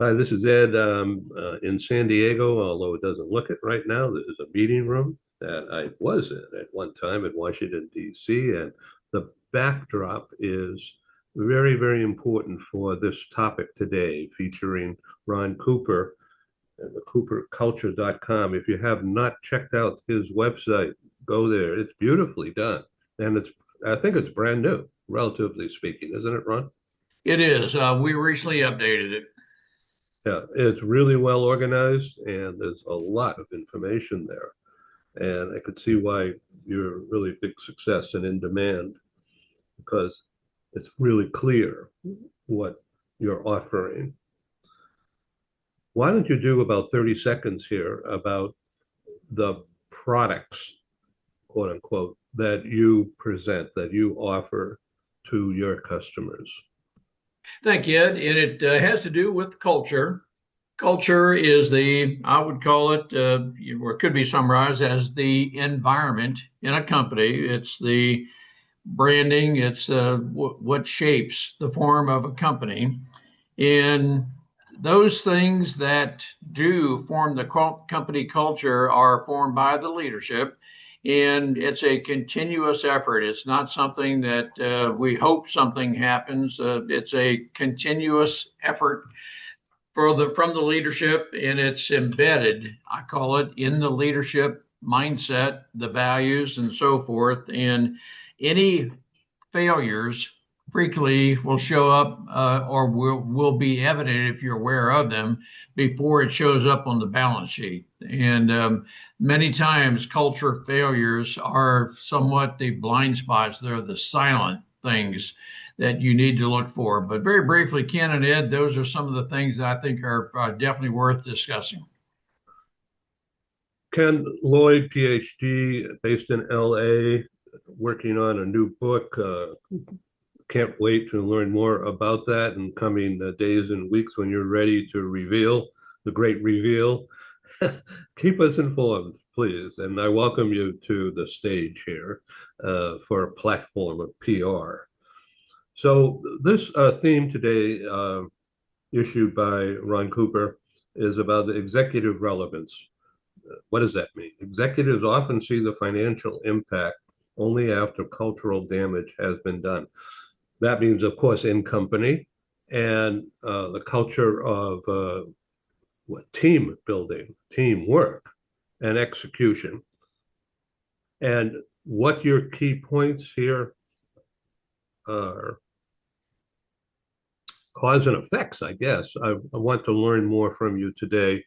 Hi, this is Ed in San Diego, although it doesn't look it right now. This is a meeting room that I was in at one time in Washington, D.C., and the backdrop is very, very important for this topic today, featuring Ron Cooper and the cooperculture.com. If you have not checked out his website, go there. It's beautifully done. And I think it's brand new, relatively speaking, isn't it, Ron? It is. We recently updated it. Yeah, it's really well organized and there's a lot of information there. And I could see why you're a really big success and in demand because it's really clear what you're offering. Why don't you do about 30 seconds here about the products, quote unquote, that you present, that you offer to your customers? Thank you, Ed. And it has to do with culture. Culture is I would call it, or it could be summarized as the environment in a company. It's the branding, it's what shapes the form of a company. And those things that do form the company culture are formed by the leadership. And it's a continuous effort. It's not something that we hope something happens. It's a continuous effort from the leadership, and it's embedded, I call it, in the leadership mindset, the values, and so forth. And any failures frequently will show up or will be evident if you're aware of them before it shows up on the balance sheet. And many times, culture failures are somewhat the blind spots. They're the silent things that you need to look for. But very briefly, Ken and Ed, those are some of the things that I think are definitely worth discussing. Ken Lloyd, PhD, based in LA, working on a new book. Can't wait to learn more about that in coming days and weeks when you're ready to reveal the great reveal. Keep us informed, please. And I welcome you to the stage here for a platform of PR. So, this theme today, issued by Ron Cooper, is about the executive relevance. What does that mean? Executives often see the financial impact only after cultural damage has been done. That means, of course, in company and the culture of team building, teamwork, and execution. And what your key points here are cause and effects, I guess. I want to learn more from you today,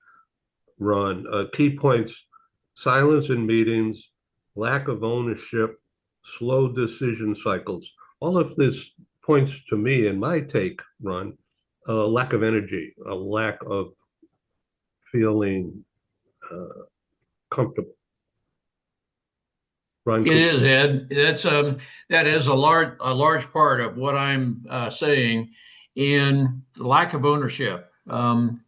Ron. Key points: silence in meetings, lack of ownership, slow decision cycles. All of this points to me, in my take, Ron, a lack of energy, a lack of feeling comfortable. Ron It is, Cooper. Ed. That is a large part of what I'm saying. In lack of ownership,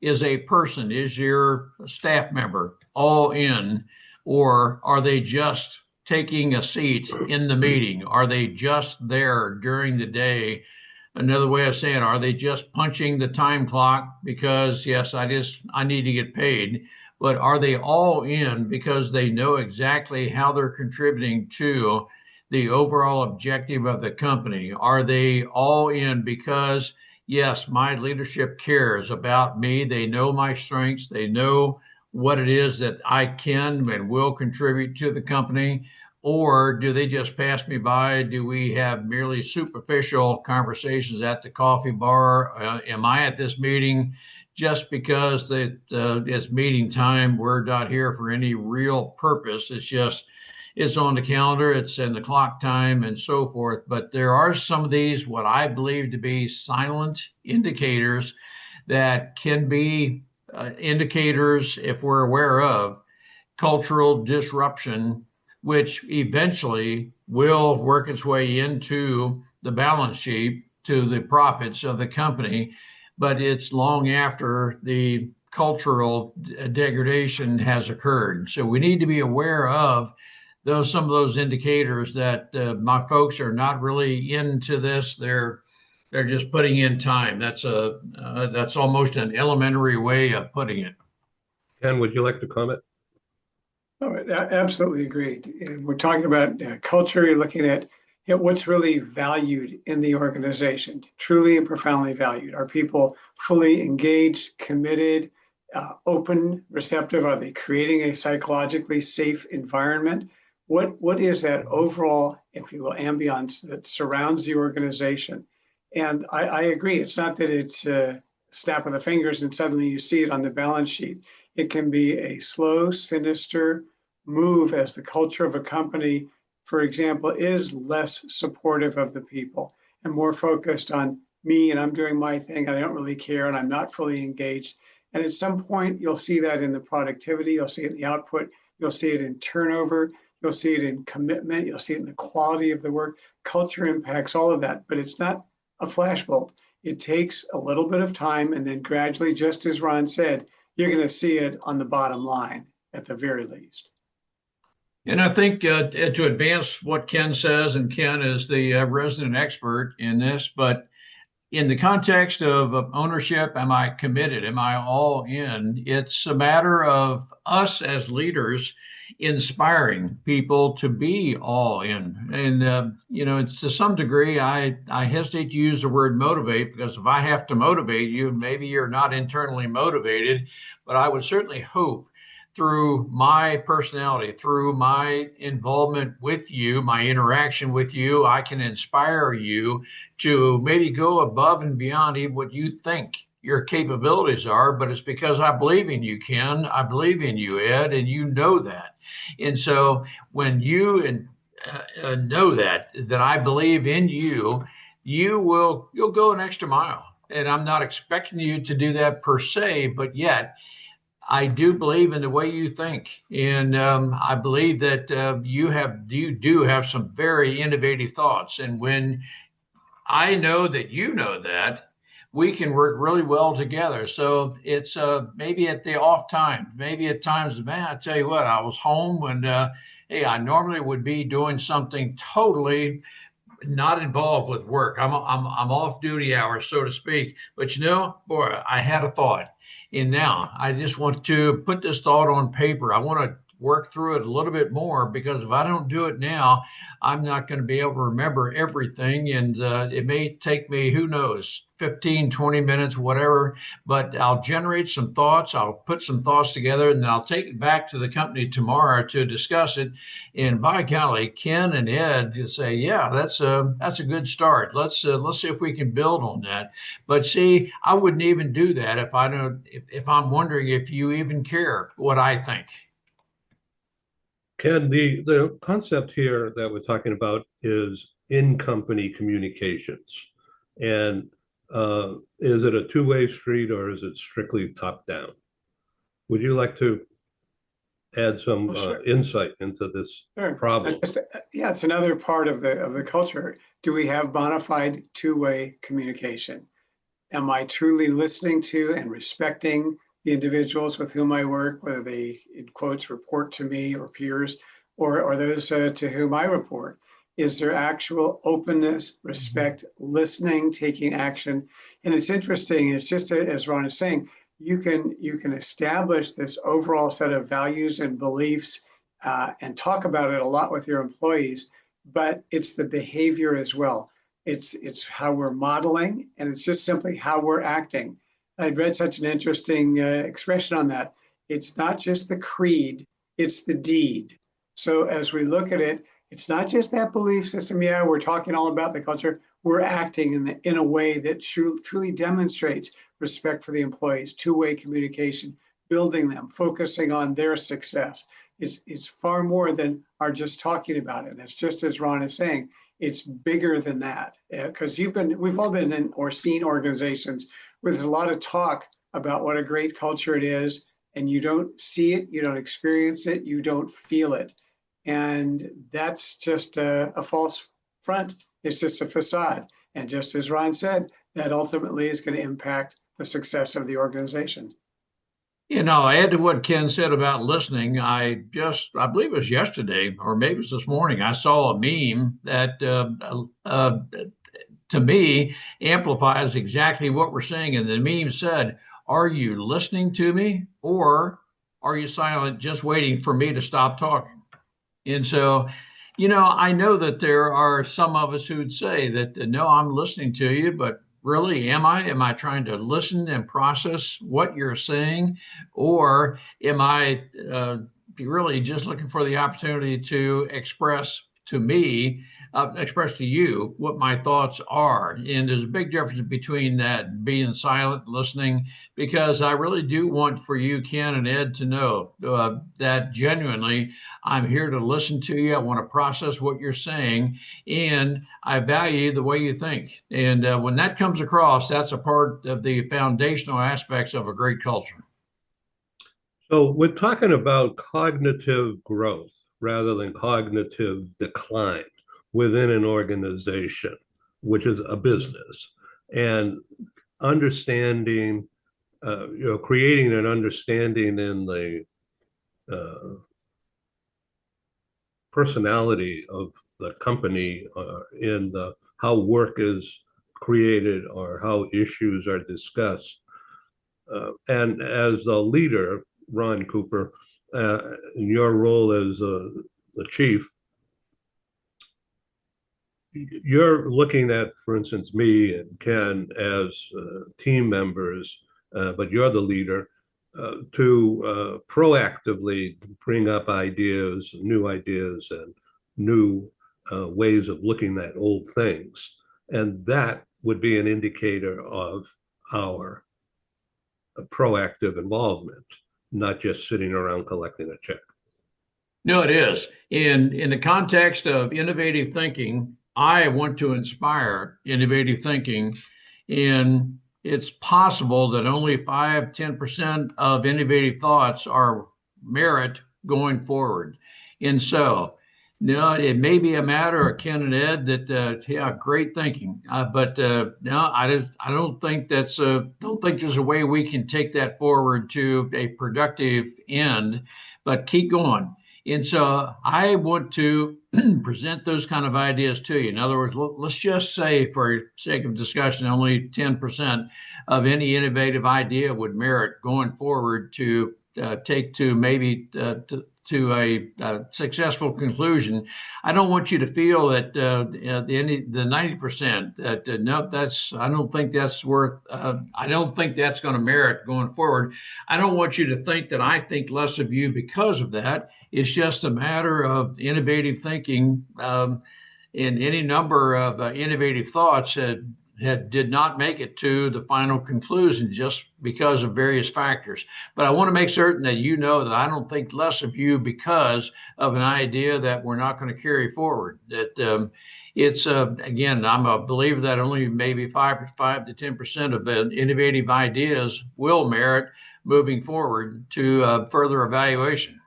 is a person, is your staff member all in, or are they just taking a seat in the meeting? Are they just there during the day? Another way of saying, are they just punching the time clock because yes, I need to get paid, but are they all in because they know exactly how they're contributing to the overall objective of the company? Are they all in because yes, my leadership cares about me, they know my strengths, they know what it is that I can and will contribute to the company? Or do they just pass me by? Do we have merely superficial conversations at the coffee bar? Am I at this meeting just because it's meeting time? We're not here for any real purpose. It's just it's on the calendar, it's in the clock time, and so forth. But there are some of these, what I believe to be silent indicators that can be indicators, if we're aware of, cultural disruption, which eventually will work its way into the balance sheet to the profits of the company. But it's long after the cultural degradation has occurred. So we need to be aware of some of those indicators that my folks are not really into this. They're They're just putting in time. That's almost an elementary way of putting it. Ken, would you like to comment? Oh, absolutely agreed. And we're talking about culture. You're looking at what's really valued in the organization, truly and profoundly valued. Are people fully engaged, committed, open, receptive? Are they creating a psychologically safe environment? What is that overall, if you will, ambiance that surrounds the organization? And I agree. It's not that it's a snap of the fingers and suddenly you see it on the balance sheet. It can be a slow, sinister move as the culture of a company, for example, is less supportive of the people and more focused on me and I'm doing my thing. And I don't really care and I'm not fully engaged. And at some point, you'll see that in the productivity, you'll see it in the output, you'll see it in turnover, you'll see it in commitment, you'll see it in the quality of the work. Culture impacts all of that, but it's not a flashbulb. It takes a little bit of time, and then gradually, just as Ron said, you're going to see it on the bottom line at the very least. And I think to advance what Ken says, and Ken is the resident expert in this, but in the context of ownership, am I committed? Am I all in? It's a matter of us as leaders inspiring people to be all in. And, it's to some degree, I hesitate to use the word motivate because if I have to motivate you, maybe you're not internally motivated, but I would certainly hope through my personality, through my involvement with you, my interaction with you, I can inspire you to maybe go above and beyond even what you think your capabilities are, but it's because I believe in you, Ken. I believe in you, Ed, and you know that. And so when you know that I believe in you, you'll go an extra mile. And I'm not expecting you to do that per se, but yet I do believe in the way you think, and I believe that you do have some very innovative thoughts. And when I know that you know that, we can work really well together. So it's maybe at the off time, maybe at times, man, I tell you what, I was home when hey, I normally would be doing something totally not involved with work. I'm off duty hours, so to speak. But boy, I had a thought. And now I just want to put this thought on paper. I want to work through it a little bit more because if I don't do it now, I'm not going to be able to remember everything. And it may take me, who knows, 15, 20 minutes, whatever, but I'll generate some thoughts. I'll put some thoughts together and then I'll take it back to the company tomorrow to discuss it. And by golly, Ken and Ed to say, yeah, that's a good start. Let's see if we can build on that. But see, I wouldn't even do that if I'm wondering if you even care what I think. Ken, the concept here that we're talking about is in-company communications. And is it a two-way street or is it strictly top-down? Would you like to add some insight into this problem? Yeah, it's another part of the culture. Do we have bona fide two-way communication? Am I truly listening to and respecting the individuals with whom I work, whether they, in quotes, report to me or peers, or those to whom I report? Is there actual openness, respect, listening, taking action? And it's interesting, it's just as Ron is saying, you can establish this overall set of values and beliefs and talk about it a lot with your employees, but it's the behavior as well. It's how we're modeling, and it's just simply how we're acting. I'd read such an interesting expression on that. It's not just the creed, it's the deed. So as we look at it, it's not just that belief system. Yeah, we're talking all about the culture. We're acting in a way that truly demonstrates respect for the employees, two-way communication, building them, focusing on their success. It's far more than our just talking about it. And it's just as Ron is saying, it's bigger than that. Because we've all been in or seen organizations where there's a lot of talk about what a great culture it is, and you don't see it, you don't experience it, you don't feel it. And that's just a false front. It's just a facade. And just as Ron said, that ultimately is going to impact the success of the organization. Add to what Ken said about listening. I believe it was yesterday, or maybe it was this morning, I saw a meme that to me, amplifies exactly what we're saying. And the meme said, are you listening to me, or are you silent, just waiting for me to stop talking? And so, I know that there are some of us who'd say that, no, I'm listening to you, but really, am I? Am I trying to listen and process what you're saying? Or am I really just looking for the opportunity to express to me, express to you what my thoughts are? And there's a big difference between that being silent, listening, because I really do want for you, Ken and Ed, to know that genuinely I'm here to listen to you. I want to process what you're saying, and I value the way you think. And when that comes across, that's a part of the foundational aspects of a great culture. So we're talking about cognitive growth rather than cognitive decline within an organization, which is a business, and understanding, creating an understanding in the personality of the company, in the how work is created or how issues are discussed. And as a leader, Ron Cooper, in your role as the chief, you're looking at, for instance, me and Ken as team members, but you're the leader, to proactively bring up ideas, and new ways of looking at old things. And that would be an indicator of our proactive involvement, not just sitting around collecting a check. No, it is. In the context of innovative thinking, I want to inspire innovative thinking. And it's possible that only 5-10% of innovative thoughts are merit going forward. And so, it may be a matter of Ken and Ed that, yeah, great thinking. But no, I don't think don't think there's a way we can take that forward to a productive end, but keep going. And so I want to present those kind of ideas to you. In other words, let's just say, for sake of discussion, only 10% of any innovative idea would merit going forward to take to maybe to a successful conclusion. I don't want you to feel that the 90% that no, I don't think that's worth. I don't think that's going to merit going forward. I don't want you to think that I think less of you because of that. It's just a matter of innovative thinking, and any number of innovative thoughts did not make it to the final conclusion just because of various factors. But I want to make certain that you know that I don't think less of you because of an idea that we're not going to carry forward. That it's again, I'm a believer that only maybe 5 to 10% of the innovative ideas will merit moving forward to further evaluation.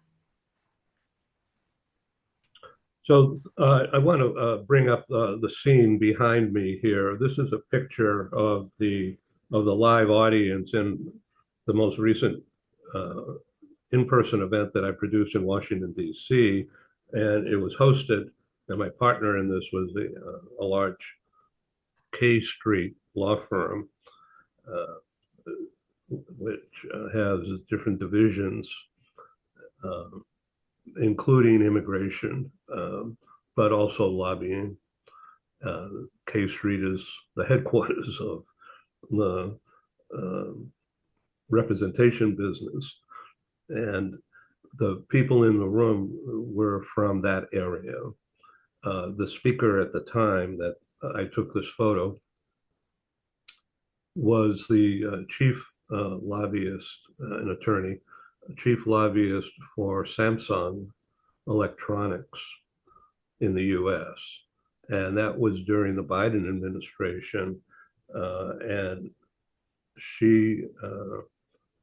So I want to bring up the scene behind me here. This is a picture of the live audience in the most recent in-person event that I produced in Washington, D.C., and it was hosted, and my partner in this was a large K Street law firm, which has different divisions, including immigration, but also lobbying. K Street is the headquarters of the representation business. And the people in the room were from that area. The speaker at the time that I took this photo was the chief lobbyist, an attorney, chief lobbyist for Samsung Electronics in the US. And that was during the Biden administration. And she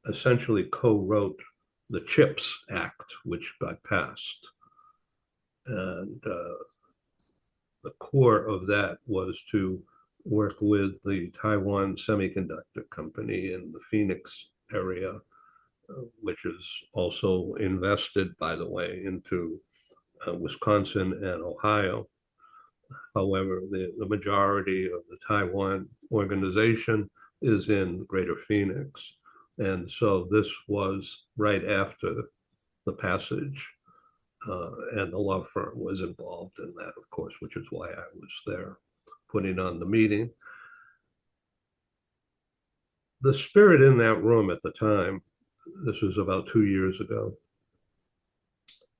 essentially co-wrote the CHIPS Act, which got passed. And the core of that was to work with the Taiwan Semiconductor Company in the Phoenix area, which is also invested, by the way, into Wisconsin and Ohio. However, the majority of the Taiwan organization is in Greater Phoenix. And so this was right after the passage, and the law firm was involved in that, of course, which is why I was there putting on the meeting. The spirit in that room at the time, this was about 2 years ago,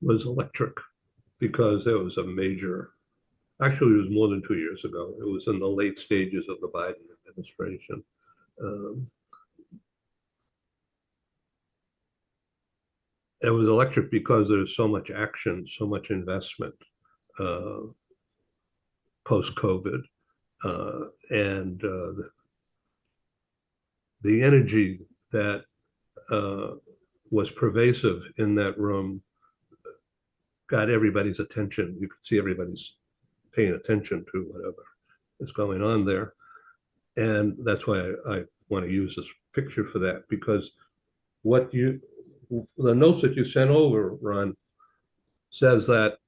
was electric, because there was a major, actually it was more than 2 years ago. It was in the late stages of the Biden administration. Um, it was electric because there's so much action, so much investment uh, post-COVID, and the energy that was pervasive in that room got everybody's attention. You could see everybody's paying attention to whatever is going on there. And that's why I want to use this picture for that, because the notes that you sent over, Ron, says that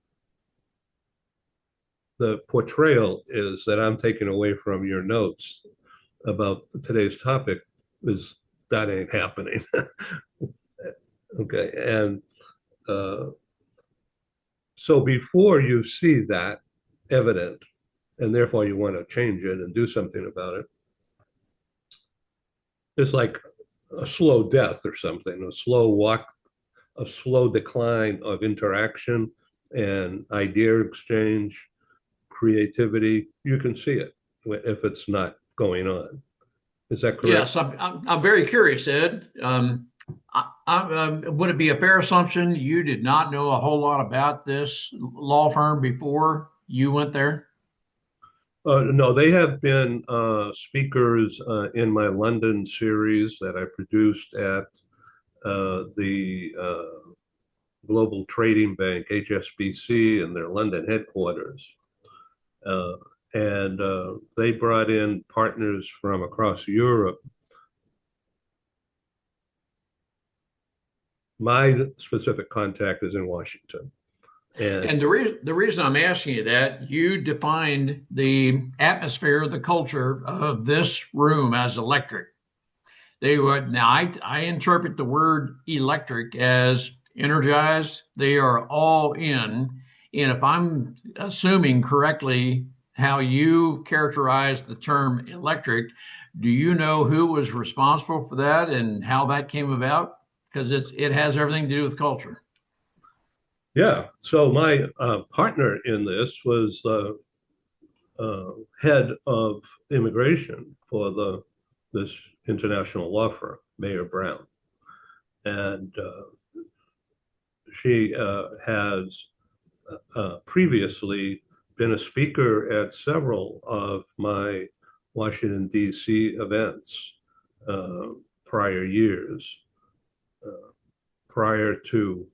the portrayal is that I'm taking away from your notes about today's topic is that ain't happening. Okay. And so before you see that evident, and therefore you want to change it and do something about it, it's like a slow death or something, a slow walk, a slow decline of interaction and idea exchange, creativity. You can see it if it's not going on. Is that correct? Yes, I'm very curious, Ed. Would it be a fair assumption you did not know a whole lot about this law firm before you went there? No, they have been speakers in my London series that I produced at the Global Trading Bank, HSBC, and their London headquarters. Uh, and they brought in partners from across Europe. My specific contact is in Washington. And the reason I'm asking you that, you defined the atmosphere, the culture of this room as electric. They would now I interpret the word electric as energized. They are all in. And if I'm assuming correctly how you characterize the term electric, do you know who was responsible for that and how that came about? Because it has everything to do with culture. Yeah, so my partner in this was head of immigration for this international law firm, Mayor Brown, and she has previously been a speaker at several of my Washington, D.C. events uh, prior years, prior to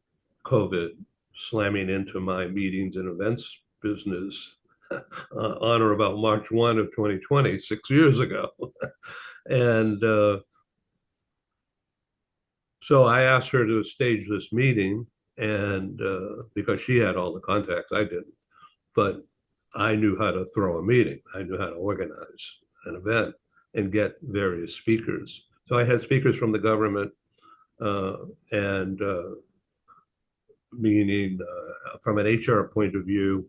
COVID slamming into my meetings and events business on or about March 1 of 2020, 6 years ago. And so I asked her to stage this meeting, and because she had all the contacts, I didn't. But I knew how to throw a meeting. I knew how to organize an event and get various speakers. So I had speakers from the government, and meaning from an HR point of view,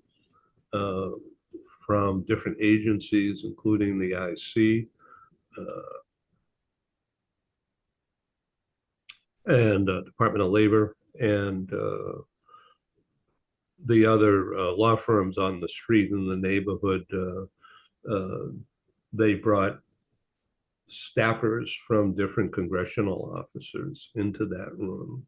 uh, from different agencies, including the IC, and Department of Labor, and the other law firms on the street in the neighborhood. They brought staffers from different congressional officers into that room.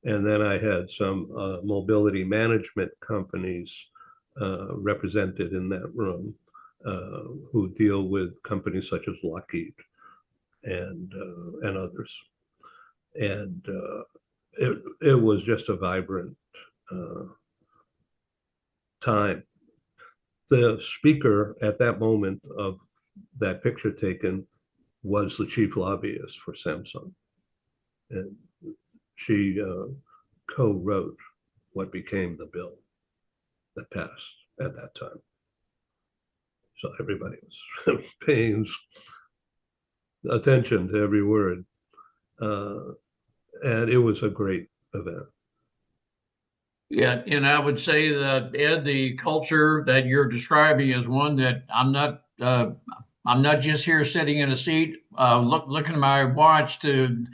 And then I had some mobility management companies represented in that room, who deal with companies such as Lockheed and others. And it was just a vibrant uh, time. The speaker at that moment of that picture taken was the chief lobbyist for Samsung, and she co-wrote what became the bill that passed at that time. So everybody was paying attention to every word. And it was a great event. Yeah, and I would say that Ed, the culture that you're describing is one that I'm not just here sitting in a seat, looking at my watch to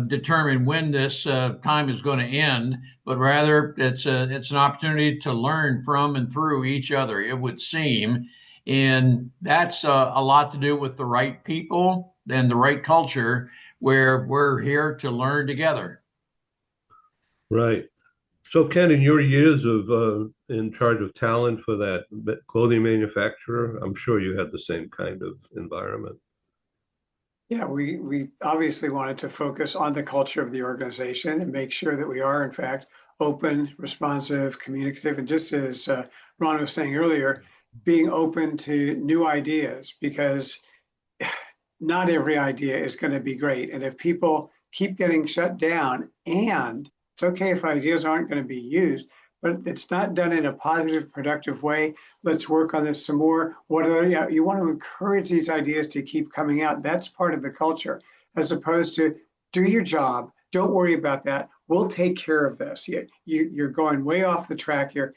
determine when this time is going to end, but rather it's an opportunity to learn from and through each other, it would seem, and that's a lot to do with the right people and the right culture, where we're here to learn together. Right. So, Ken, in your years of in charge of talent for that clothing manufacturer, I'm sure you had the same kind of environment. Yeah, we obviously wanted to focus on the culture of the organization and make sure that we are, in fact, open, responsive, communicative, and just as Ron was saying earlier, being open to new ideas, because not every idea is going to be great. And if people keep getting shut down, and it's okay if ideas aren't going to be used, but it's not done in a positive, productive way. Let's work on this some more. What are, you want to encourage these ideas to keep coming out. That's part of the culture, as opposed to do your job. Don't worry about that. We'll take care of this. You're going way off the track here.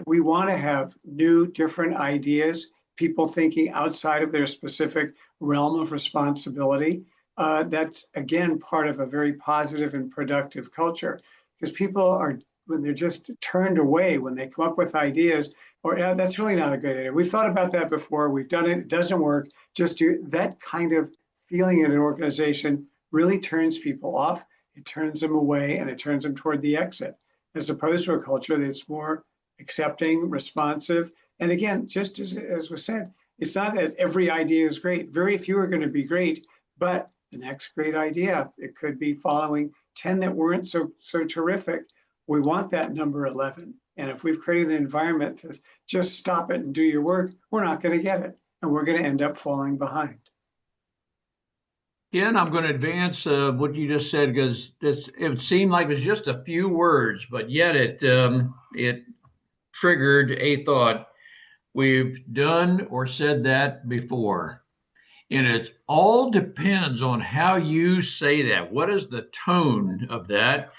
We want to have new, different ideas, people thinking outside of their specific realm of responsibility. That's, again, part of a very positive and productive culture, because people are, when they're just turned away, when they come up with ideas, or that's really not a good idea. We've thought about that before. We've done it. It doesn't work. Just do that kind of feeling in an organization really turns people off. It turns them away, and it turns them toward the exit, as opposed to a culture that's more accepting, responsive. And again, just as was said, it's not that every idea is great. Very few are going to be great, but the next great idea, it could be following 10 that weren't so terrific. We want that number 11. And if we've created an environment that says, just stop it and do your work, we're not going to get it. And we're going to end up falling behind. Ken, I'm going to advance what you just said, because it seemed like it was just a few words, but yet it triggered a thought. We've done or said that before. And it all depends on how you say that. What is the tone of that?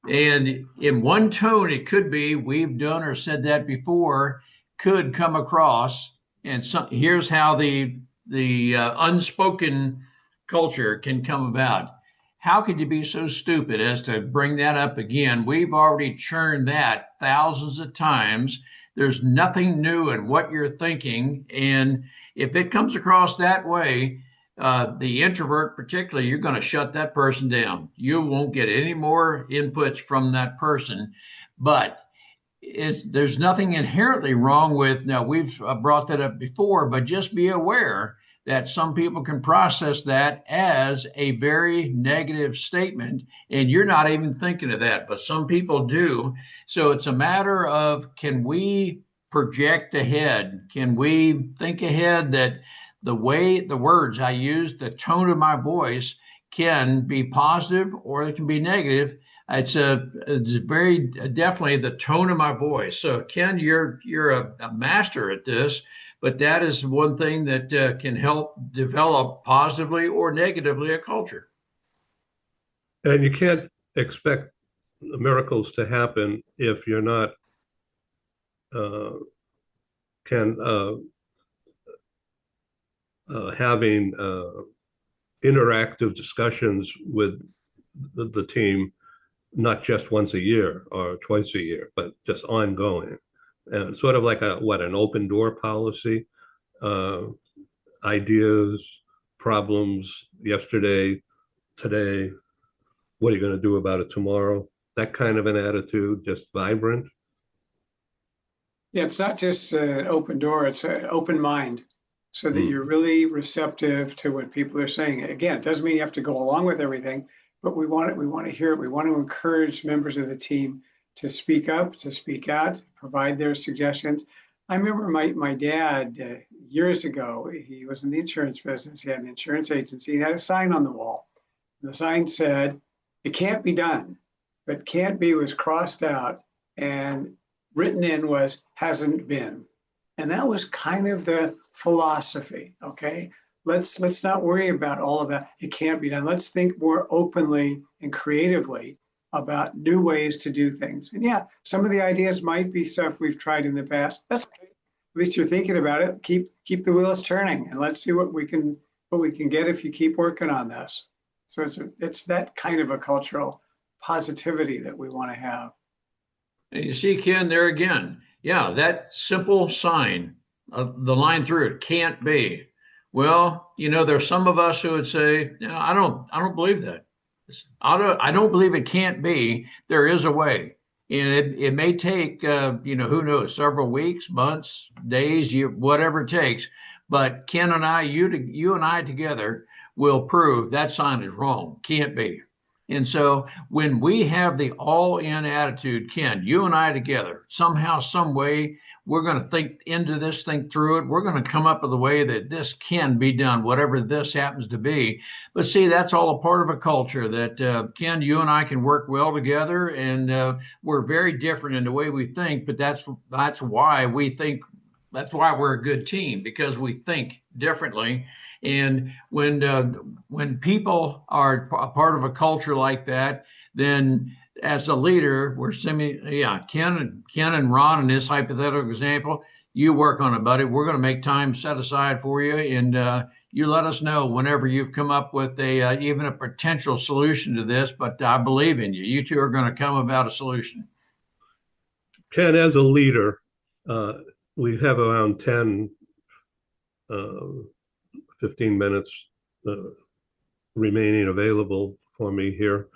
And in one tone, it could be we've done or said that before, could come across. And here's how the unspoken culture can come about. How could you be so stupid as to bring that up again? We've already churned that thousands of times. There's nothing new in what you're thinking. And if it comes across that way, the introvert particularly, you're going to shut that person down. You won't get any more inputs from that person. But there's nothing inherently wrong with, now we've brought that up before, but just be aware that some people can process that as a very negative statement, and you're not even thinking of that, but some people do. So it's a matter of, can we project ahead? Can we think ahead that the way the words I use, the tone of my voice can be positive or it can be negative? It's very definitely the tone of my voice. So Ken, you're a master at this, but that is one thing that can help develop positively or negatively a culture. And you can't expect miracles to happen if you're not can having interactive discussions with the team, not just once a year or twice a year, but just ongoing. And sort of like an open door policy, ideas, problems yesterday, today, what are you going to do about it tomorrow? That kind of an attitude, just vibrant. Yeah, it's not just an open door, it's an open mind, so that you're really receptive to what people are saying. Again, it doesn't mean you have to go along with everything, but we want to hear it. We want to encourage members of the team to speak up, to speak out, provide their suggestions. I remember my dad years ago, he was in the insurance business. He had an insurance agency. He had a sign on the wall. And the sign said, "It can't be done," but "can't be" was crossed out, and written in was "hasn't been." And that was kind of the philosophy, okay? Let's not worry about all of that. It can't be done. Let's think more openly and creatively about new ways to do things. And yeah, some of the ideas might be stuff we've tried in the past. That's okay. At least you're thinking about it. Keep the wheels turning, and let's see what we can get if you keep working on this. So it's that kind of a cultural positivity that we want to have. And you see, Ken, there again, yeah, that simple sign, the line through it, can't be. Well, there's some of us who would say, no, I don't believe that. I don't believe it can't be. There is a way, and it may take, who knows, several weeks, months, days, whatever it takes. But Ken and I, you and I together, will prove that sign is wrong. Can't be. And so when we have the all-in attitude, Ken, you and I together, somehow, some way, we're going to think into this, think through it. We're going to come up with a way that this can be done, whatever this happens to be. But see, that's all a part of a culture that, Ken, you and I can work well together, and we're very different in the way we think. But that's why we think. That's why we're a good team, because we think differently. And when people are a part of a culture like that, then as a leader, Ken and Ron in this hypothetical example, you work on it, buddy. We're going to make time set aside for you, and you let us know whenever you've come up with even a potential solution to this. But I believe in you. You two are going to come about a solution. Ken, as a leader, we have around 10, 15 minutes remaining available for me here.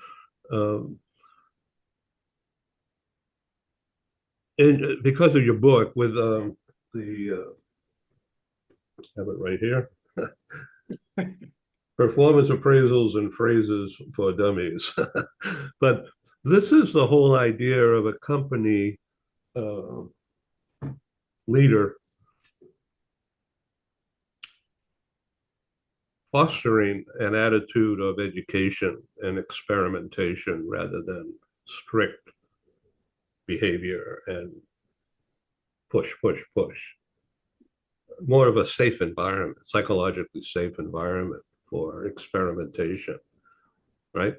And because of your book with have it right here, performance appraisals and phrases for dummies. But this is the whole idea of a company leader fostering an attitude of education and experimentation rather than strict behavior and push. More of a safe environment, psychologically safe environment for experimentation, right?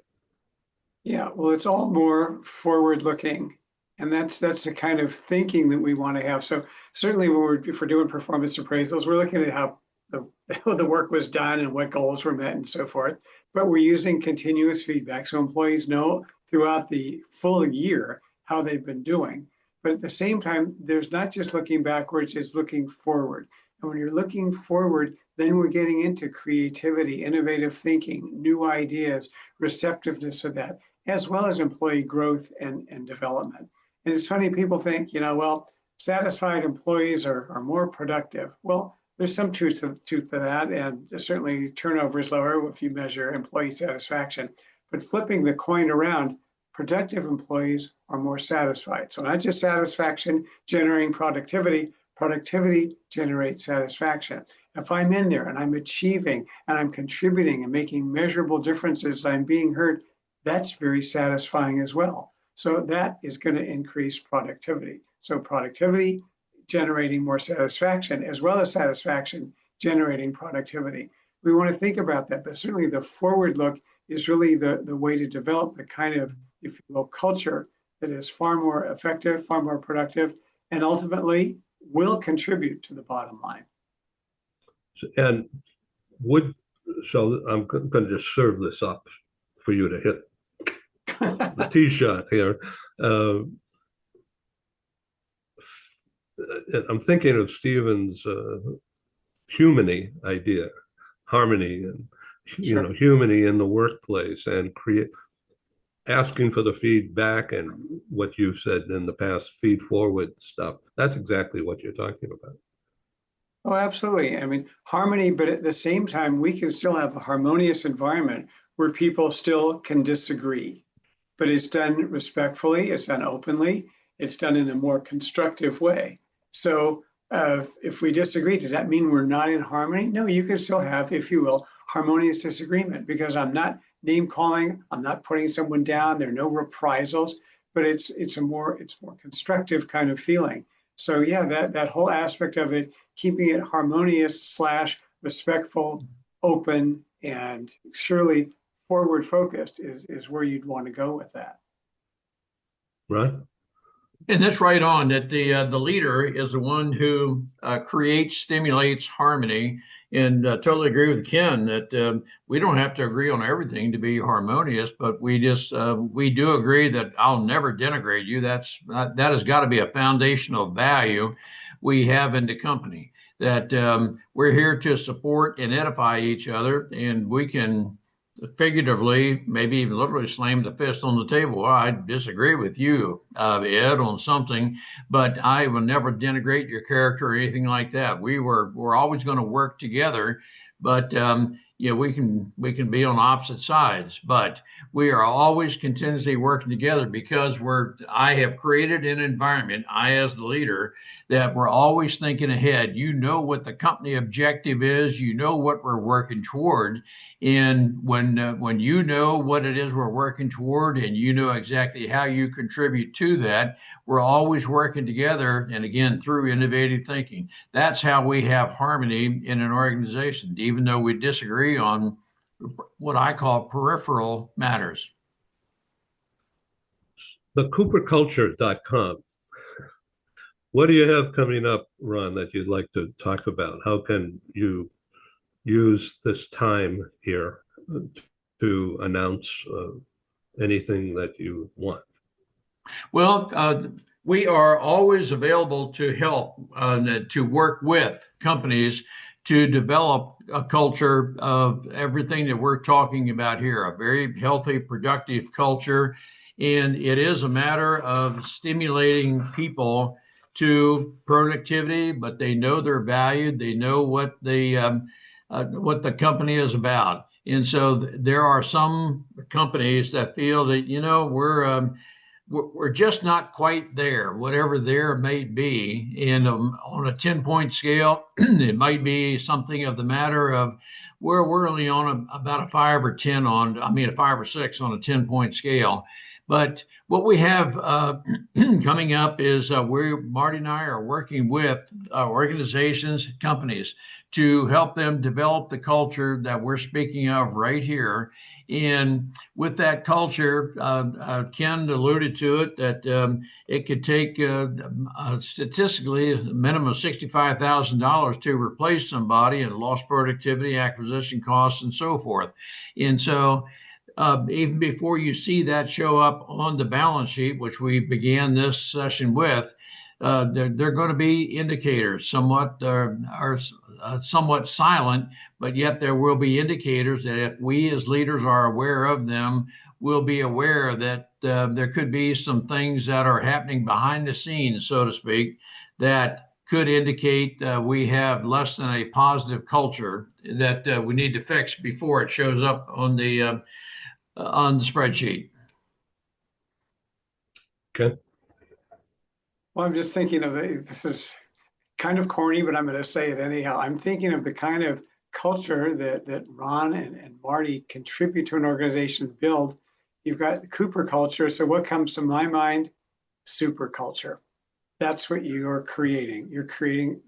Yeah, well, it's all more forward looking. And that's the kind of thinking that we want to have. So certainly if we're doing performance appraisals, we're looking at how the work was done and what goals were met and so forth. But we're using continuous feedback so employees know throughout the full year how they've been doing. But at the same time, there's not just looking backwards, it's looking forward. And when you're looking forward, then we're getting into creativity, innovative thinking, new ideas, receptiveness of that, as well as employee growth and development. And it's funny, people think, well, satisfied employees are more productive. Well, there's some truth to that, and certainly turnover is lower if you measure employee satisfaction. But flipping the coin around, productive employees are more satisfied. So not just satisfaction generating productivity, productivity generates satisfaction. If I'm in there and I'm achieving and I'm contributing and making measurable differences, I'm being heard, that's very satisfying as well. So that is going to increase productivity. So productivity generating more satisfaction, as well as satisfaction generating productivity. We want to think about that, but certainly the forward look is really the way to develop the kind of, if you will, culture that is far more effective, far more productive, and ultimately will contribute to the bottom line. And so I'm going to just serve this up for you to hit the tee shot here. I'm thinking of Stephen's humany idea, harmony, and Sure. humany in the workplace, and asking for the feedback and what you said in the past, feed forward stuff. That's exactly what you're talking about. Oh, absolutely. I mean, harmony, but at the same time, we can still have a harmonious environment where people still can disagree, but it's done respectfully, it's done openly, it's done in a more constructive way. So if we disagree, does that mean we're not in harmony? No, you can still have, if you will, harmonious disagreement, because I'm not name calling, I'm not putting someone down, there are no reprisals, but it's more constructive kind of feeling. So yeah, that whole aspect of it, keeping it harmonious slash respectful, open, and surely forward focused is where you'd want to go with that. Right? And that's right on that the leader is the one who creates, stimulates harmony. And totally agree with Ken that we don't have to agree on everything to be harmonious, but we do agree that I'll never denigrate you. That has got to be a foundational value we have in the company. That we're here to support and edify each other, and we can figuratively, maybe even literally slam the fist on the table. Well, I disagree with you, Ed, on something, but I will never denigrate your character or anything like that. We're always going to work together, but yeah, we can be on opposite sides, but we are always continuously working together because I have created an environment, I as the leader, that we're always thinking ahead. You know what the company objective is, you know what we're working toward. And when you know what it is we're working toward and you know exactly how you contribute to that, we're always working together. And again, through innovative thinking, that's how we have harmony in an organization, even though we disagree on what I call peripheral matters. TheCooperCulture.com. What do you have coming up, Ron, that you'd like to talk about? How can you use this time here to announce anything that you want? Well, we are always available to help to work with companies to develop a culture of everything that we're talking about here, a very healthy, productive culture. And it is a matter of stimulating people to productivity, but they know they're valued. They know what the company is about. And so there are some companies that feel that, we're just not quite there, whatever there may be. And on a 10-point scale, it might be something of the matter of where we're only on about a 5 or 10 a 5 or 6 on a 10-point scale. But what we have coming up is Marty and I are working with organizations, companies to help them develop the culture that we're speaking of right here. And with that culture, Ken alluded to it, that it could take statistically a minimum of $65,000 to replace somebody and lost productivity, acquisition costs, and so forth. And so even before you see that show up on the balance sheet, which we began this session with, they're going to be indicators, somewhat somewhat silent, but yet there will be indicators that if we as leaders are aware of them, we'll be aware that there could be some things that are happening behind the scenes, so to speak, that could indicate we have less than a positive culture that we need to fix before it shows up on the spreadsheet. Okay. Well, I'm just thinking of this is kind of corny, but I'm going to say it anyhow. I'm thinking of the kind of culture that Ron and Marty contribute to an organization build. You've got the Cooper culture. So what comes to my mind? Super culture. That's what you're creating. You're creating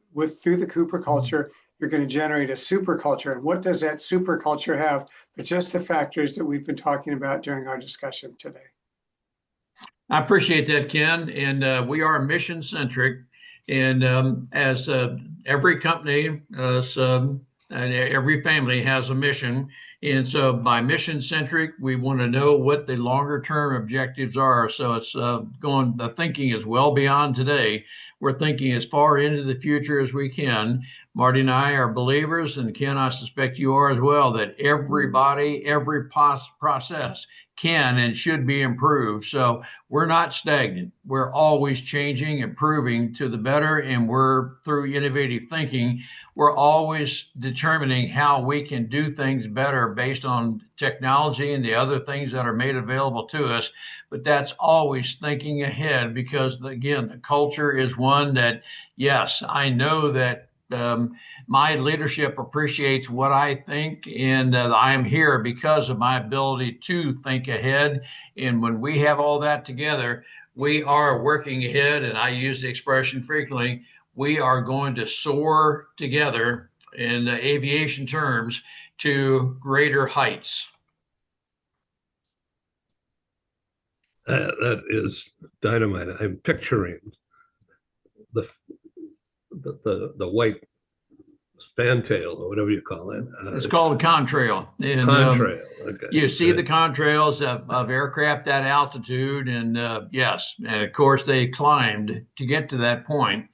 through the Cooper culture, you're going to generate a super culture. And what does that super culture have? But just the factors that we've been talking about during our discussion today. I appreciate that, Ken. And we are mission centric. And as every company, and every family has a mission. And so by mission centric, we want to know what the longer term objectives are. So it's the thinking is well beyond today. We're thinking as far into the future as we can. Marty and I are believers, and Ken, I suspect you are as well, that everybody, every process can and should be improved. So we're not stagnant. We're always changing, improving to the better, and we're through innovative thinking, we're always determining how we can do things better based on technology and the other things that are made available to us. But that's always thinking ahead because, again, the culture is one that, yes, I know that my leadership appreciates what I think, and I'm here because of my ability to think ahead. And when we have all that together, we are working ahead, and I use the expression frequently, we are going to soar together in the aviation terms to greater heights. That is dynamite. I'm picturing the the white fantail or whatever you call it. It's called a contrail. And Contrail. Okay. you see the contrails of aircraft at altitude. And yes, and of course, they climbed to get to that point.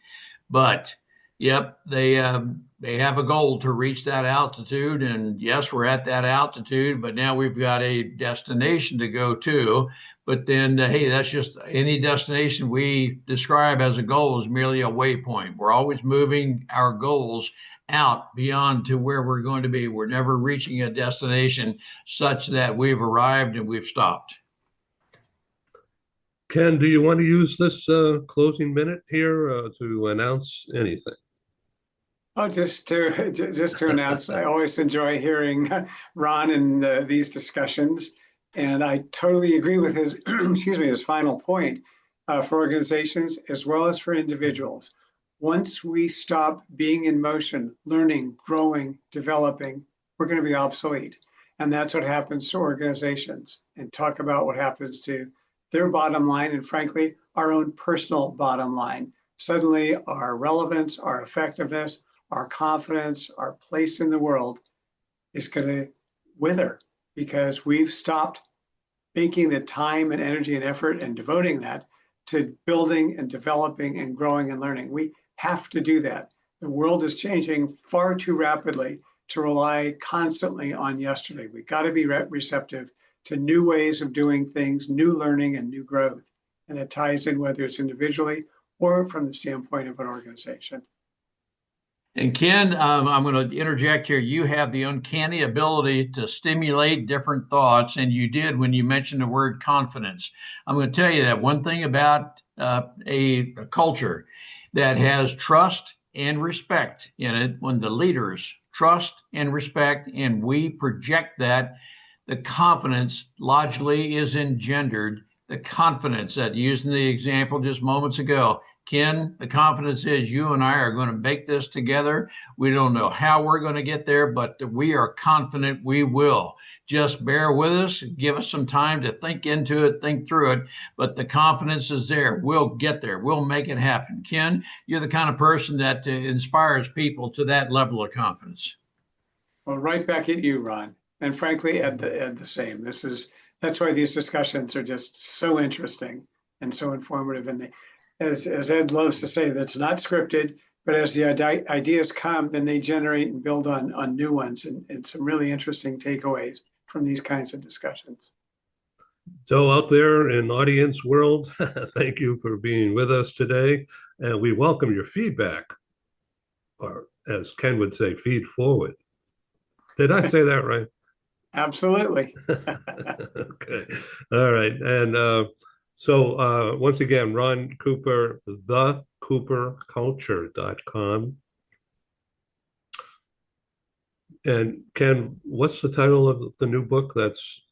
But yep, they have a goal to reach that altitude. And yes, we're at that altitude, but now we've got a destination to go to. But then, hey, that's just any destination we describe as a goal is merely a waypoint. We're always moving our goals out beyond to where we're going to be. We're never reaching a destination such that we've arrived and we've stopped. Ken, do you want to use this closing minute here to announce anything? Oh, just to announce, I always enjoy hearing Ron and these discussions, and I totally agree with his excuse me, his final point for organizations as well as for individuals. Once we stop being in motion, learning, growing, developing, we're going to be obsolete, and that's what happens to organizations. And talk about what happens to their bottom line, and frankly, our own personal bottom line. Suddenly, our relevance, our effectiveness, our confidence, our place in the world is going to wither because we've stopped making the time and energy and effort and devoting that to building and developing and growing and learning. We have to do that. The world is changing far too rapidly to rely constantly on yesterday. We've got to be receptive to new ways of doing things, new learning and new growth. And that ties in whether it's individually or from the standpoint of an organization. And Ken, I'm going to interject here. You have the uncanny ability to stimulate different thoughts, and you did when you mentioned the word confidence. I'm going to tell you that one thing about a culture that has trust and respect in it, when the leaders trust and respect, and we project that, the confidence logically is engendered. The confidence that, using the example just moments ago, Ken, the confidence is you and I are going to make this together. We don't know how we're going to get there, but we are confident we will. Just bear with us, give us some time to think into it, think through it, but the confidence is there. We'll get there. We'll make it happen. Ken, you're the kind of person that inspires people to that level of confidence. Well, right back at you, Ron. And frankly, Ed the same. That's why these discussions are just so interesting and so informative. And as Ed loves to say, that's not scripted, but as the ideas come, then they generate and build on new ones and some really interesting takeaways from these kinds of discussions. So out there in the audience world, thank you for being with us today. And we welcome your feedback, or as Ken would say, feed forward. Did I say that right? Absolutely. Okay. All right. And so once again, Ron Cooper, thecooperculture.com. And Ken, what's the title of the new book that's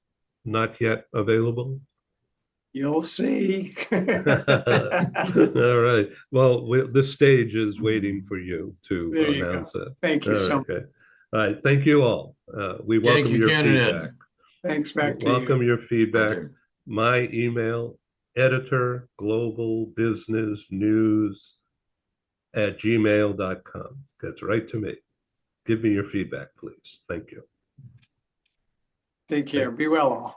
not yet available? You'll see. All right. Well, this stage is waiting for you to announce it. Thank you so much. Okay. All right. Thank you all. We welcome your feedback. Thanks back to you. Welcome your feedback. My email, editor, global business news @gmail.com. That's right to me. Give me your feedback, please. Thank you. Take care. Be well all.